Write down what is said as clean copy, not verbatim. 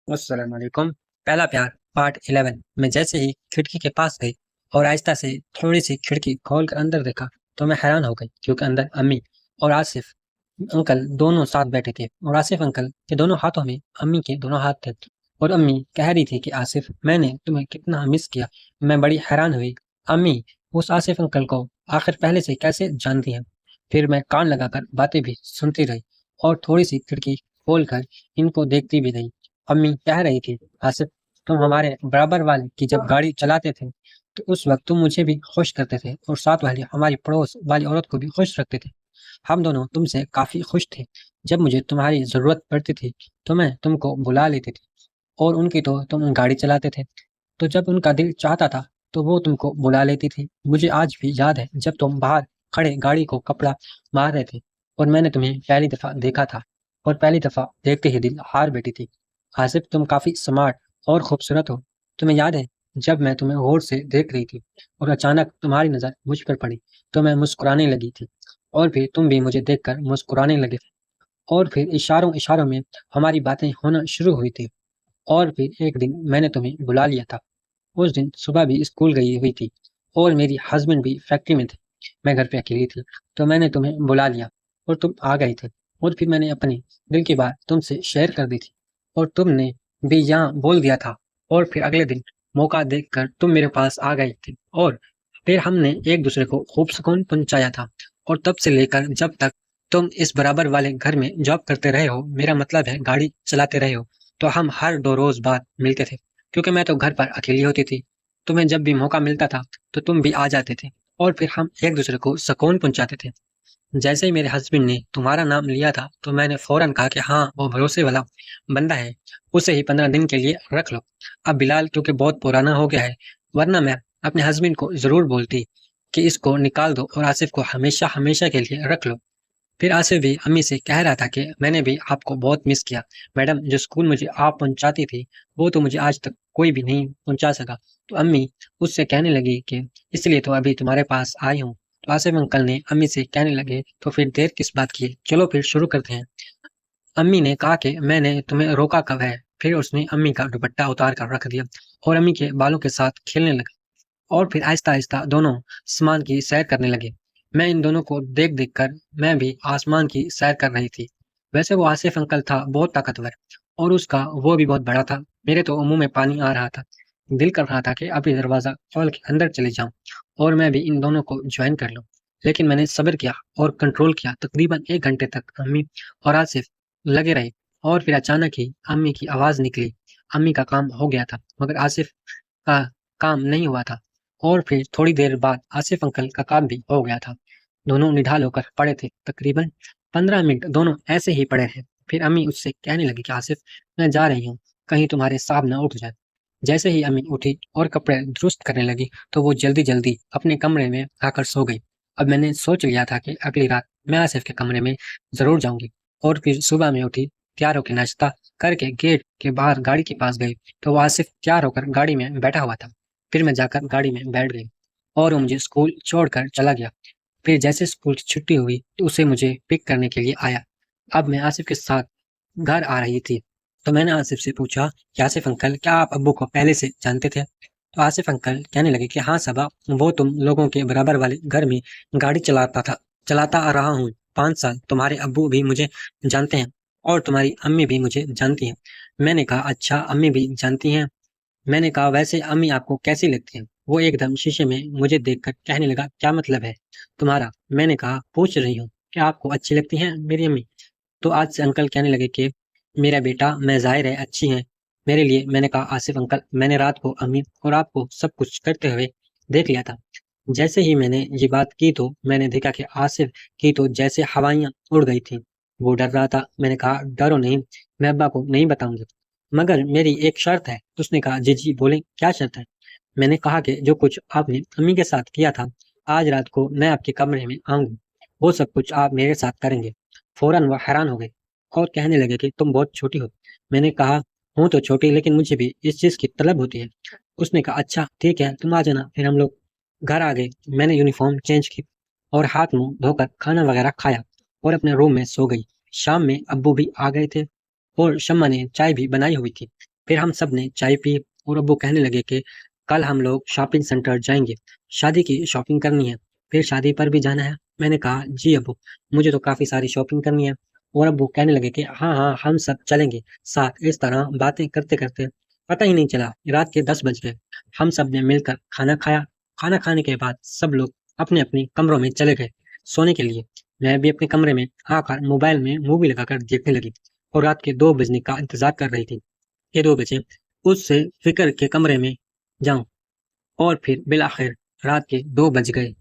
السلام علیکم۔ پہلا پیار پارٹ 11 میں جیسے ہی کھڑکی کے پاس گئی اور آہستہ سے تھوڑی سی کھڑکی کھول کر اندر دیکھا تو میں حیران ہو گئی، کیونکہ اندر امی اور آصف انکل دونوں ساتھ بیٹھے تھے، اور آصف انکل کے دونوں ہاتھوں میں امی کے دونوں ہاتھ تھے، اور امی کہہ رہی تھی کہ آصف، میں نے تمہیں کتنا مس کیا۔ میں بڑی حیران ہوئی، امی اس آصف انکل کو آخر پہلے سے کیسے جانتی ہیں؟ پھر میں کان لگا کر باتیں بھی سنتی رہی اور تھوڑی سی کھڑکی کھول کر ان کو دیکھتی بھی رہی۔ امی کہہ رہی تھی، آصف، تم ہمارے برابر والے کی جب گاڑی چلاتے تھے تو اس وقت تم مجھے بھی خوش کرتے تھے، اور ساتھ والی ہماری پڑوس والی عورت کو بھی خوش رکھتے تھے۔ ہم دونوں تم سے کافی خوش تھے۔ جب مجھے تمہاری ضرورت پڑتی تھی تو میں تم کو بلا لیتی تھی، اور ان کی تو تم گاڑی چلاتے تھے، تو جب ان کا دل چاہتا تھا تو وہ تم کو بلا لیتی تھی۔ مجھے آج بھی یاد ہے جب تم باہر کھڑے گاڑی کو کپڑا مار رہے تھے اور میں نے تمہیں پہلی دفعہ دیکھا تھا، اور پہلی دفعہ دیکھتے ہی دل ہار بیٹھی تھی۔ آصف، تم کافی سمارٹ اور خوبصورت ہو۔ تمہیں یاد ہے جب میں تمہیں غور سے دیکھ رہی تھی اور اچانک تمہاری نظر مجھ پر پڑی تو میں مسکرانے لگی تھی، اور پھر تم بھی مجھے دیکھ کر مسکرانے لگے تھے، اور پھر اشاروں اشاروں میں ہماری باتیں ہونا شروع ہوئی تھی، اور پھر ایک دن میں نے تمہیں بلا لیا تھا۔ اس دن صبح بھی اسکول گئی ہوئی تھی اور میری ہسبینڈ بھی فیکٹری میں تھے، میں گھر پہ اکیلی تھی، تو میں نے تمہیں بلا لیا اور تم آ گئی تھے، اور پھر میں نے اپنی دل کی بات تم سے شیئر کر دی تھی، اور تم نے بھی یہاں بول دیا تھا، اور پھر اگلے دن موقع دیکھ کر تم میرے پاس آ گئی تھی، اور پھر ہم نے ایک دوسرے کو خوب سکون پہنچایا تھا، اور تب سے لے کر جب تک تم اس برابر والے گھر میں جاب کرتے رہے ہو، میرا مطلب ہے گاڑی چلاتے رہے ہو، تو ہم ہر 2 روز بعد ملتے تھے، کیونکہ میں تو گھر پر اکیلی ہوتی تھی۔ تمہیں جب بھی موقع ملتا تھا تو تم بھی آ جاتے تھے، اور پھر ہم ایک دوسرے کو سکون پہنچاتے تھے۔ جیسے ہی میرے ہسبینڈ نے تمہارا نام لیا تھا تو میں نے فوراً کہا کہ ہاں، وہ بھروسے والا بندہ ہے، اسے ہی 15 دن کے لیے رکھ لو۔ اب بلال کیونکہ بہت پرانا ہو گیا ہے، ورنہ میں اپنے ہسبینڈ کو ضرور بولتی کہ اس کو نکال دو اور آصف کو ہمیشہ ہمیشہ کے لیے رکھ لو۔ پھر آصف بھی امی سے کہہ رہا تھا کہ میں نے بھی آپ کو بہت مس کیا میڈم، جو اسکول مجھے آپ پہنچاتی تھی وہ تو مجھے آج تک کوئی بھی نہیں پہنچا سکا۔ تو امی اس سے کہنے لگی کہ اس لیے تو ابھی تمہارے پاس آئی ہوں۔ تو آصف انکل نے امی سے کہنے لگے، تو پھر دیر کس بات کی ہے، چلو پھر شروع کرتے ہیں۔ امی نے کہا کہ میں نے تمہیں روکا کب ہے؟ پھر اس نے امی کا دوپٹہ اتار کر رکھ دیا اور امی کے بالوں کے ساتھ کھیلنے لگا، اور پھر آہستہ آہستہ دونوں آسمان کی سیر کرنے لگے۔ میں ان دونوں کو دیکھ دیکھ کر میں بھی آسمان کی سیر کر رہی تھی۔ ویسے وہ آصف انکل تھا بہت طاقتور، اور اس کا وہ بھی بہت بڑا تھا۔ میرے تو منہ میں پانی آ رہا تھا، دل کر رہا تھا کہ ابھی دروازہ کھول کے اندر چلے جاؤں اور میں بھی ان دونوں کو جوائن کر لوں، لیکن میں نے صبر کیا اور کنٹرول کیا۔ تقریباً 1 گھنٹے تک امی اور آصف لگے رہے، اور پھر اچانک ہی امی کی آواز نکلی۔ امی کا کام ہو گیا تھا مگر آصف کا کام نہیں ہوا تھا، اور پھر تھوڑی دیر بعد آصف انکل کا کام بھی ہو گیا تھا۔ دونوں نڈھال ہو کر پڑے تھے، تقریباً 15 منٹ دونوں ایسے ہی پڑے رہے۔ پھر امی اس سے کہنے لگی کہ آصف، میں جا رہی ہوں، کہیں تمہارے صاحب نہ اٹھ جائے۔ جیسے ہی امی اٹھی اور کپڑے درست کرنے لگی تو وہ جلدی جلدی اپنے کمرے میں آ کر سو گئی۔ اب میں نے سوچ لیا تھا کہ اگلی رات میں آصف کے کمرے میں ضرور جاؤں گی، اور پھر صبح میں اٹھی، تیار ہو کے ناشتہ کر کے گیٹ کے باہر گاڑی کے پاس گئی تو وہ آصف تیار ہو کر گاڑی میں بیٹھا ہوا تھا۔ پھر میں جا کر گاڑی میں بیٹھ گئی اور وہ مجھے اسکول چھوڑ کر چلا گیا۔ پھر جیسے اسکول کی چھٹی ہوئی تو اسے مجھے پک کرنے کے لیے آیا۔ اب میں آصف کے ساتھ گھر آ رہی تھی تو میں نے آصف سے پوچھا کہ آصف انکل، کیا آپ ابو کو پہلے سے جانتے تھے؟ تو آصف انکل کہنے لگے کہ ہاں صبا، وہ تم لوگوں کے برابر والے گھر میں گاڑی چلاتا آ رہا ہوں 5 سال۔ تمہارے ابو بھی مجھے جانتے ہیں اور تمہاری امی بھی مجھے جانتی ہیں۔ میں نے کہا اچھا، امی بھی جانتی ہیں؟ میں نے کہا ویسے امی آپ کو کیسی لگتی ہیں؟ وہ ایک دم شیشے میں مجھے دیکھ کر کہنے لگا، کیا مطلب ہے تمہارا؟ میں نے کہا پوچھ رہی ہوں کہ آپ کو اچھی لگتی ہیں میری امی؟ تو آج سے انکل کہنے لگے کہ میرا بیٹا، میں ظاہر ہے اچھی ہیں میرے لیے۔ میں نے کہا آصف انکل، میں نے رات کو امی اور آپ کو سب کچھ کرتے ہوئے دیکھ لیا تھا۔ جیسے ہی میں نے یہ بات کی تو میں نے دیکھا کہ آصف کی تو جیسے ہوائیاں اڑ گئی تھیں، وہ ڈر رہا تھا۔ میں نے کہا ڈرو نہیں، میں ابا کو نہیں بتاؤں گی، مگر میری ایک شرط ہے۔ اس نے کہا جی جی بولیں، کیا شرط ہے؟ میں نے کہا کہ جو کچھ آپ نے امی کے ساتھ کیا تھا، آج رات کو میں آپ کے کمرے میں آؤں گی، وہ سب کچھ آپ میرے ساتھ کریں گے۔ فوراً وہ حیران ہو گئے اور کہنے لگے کہ تم بہت چھوٹی ہو۔ میں نے کہا ہوں تو چھوٹی، لیکن مجھے بھی اس چیز کی طلب ہوتی ہے۔ اس نے کہا اچھا ٹھیک ہے، تم آ جانا۔ پھر ہم لوگ گھر آ گئے، میں نے یونیفارم چینج کی اور ہاتھ منہ دھو کر کھانا وغیرہ کھایا اور اپنے روم میں سو گئی۔ شام میں ابو بھی آ گئے تھے اور شمع نے چائے بھی بنائی ہوئی تھی۔ پھر ہم سب نے چائے پی اور ابو کہنے لگے کہ کل ہم لوگ شاپنگ سینٹر جائیں گے، شادی کی شاپنگ کرنی ہے، پھر شادی پر بھی جانا ہے۔ میں نے کہا جی ابو، مجھے تو کافی ساری شاپنگ کرنی ہے، اور ابو کہنے لگے کہ ہاں ہاں ہم سب چلیں گے ساتھ۔ اس طرح باتیں کرتے کرتے پتہ ہی نہیں چلا رات کے 10 بج گئے۔ ہم سب نے مل کر کھانا کھایا۔ کھانا کھانے کے بعد سب لوگ اپنے اپنے کمروں میں چلے گئے سونے کے لیے۔ میں بھی اپنے کمرے میں آ کر موبائل میں مووی لگا کر دیکھنے لگی اور رات کے 2 بجنے کا انتظار کر رہی تھی کہ 2 بجے اس سے فکر کے کمرے میں جاؤں، اور پھر بالآخر رات کے 2 بج گئے۔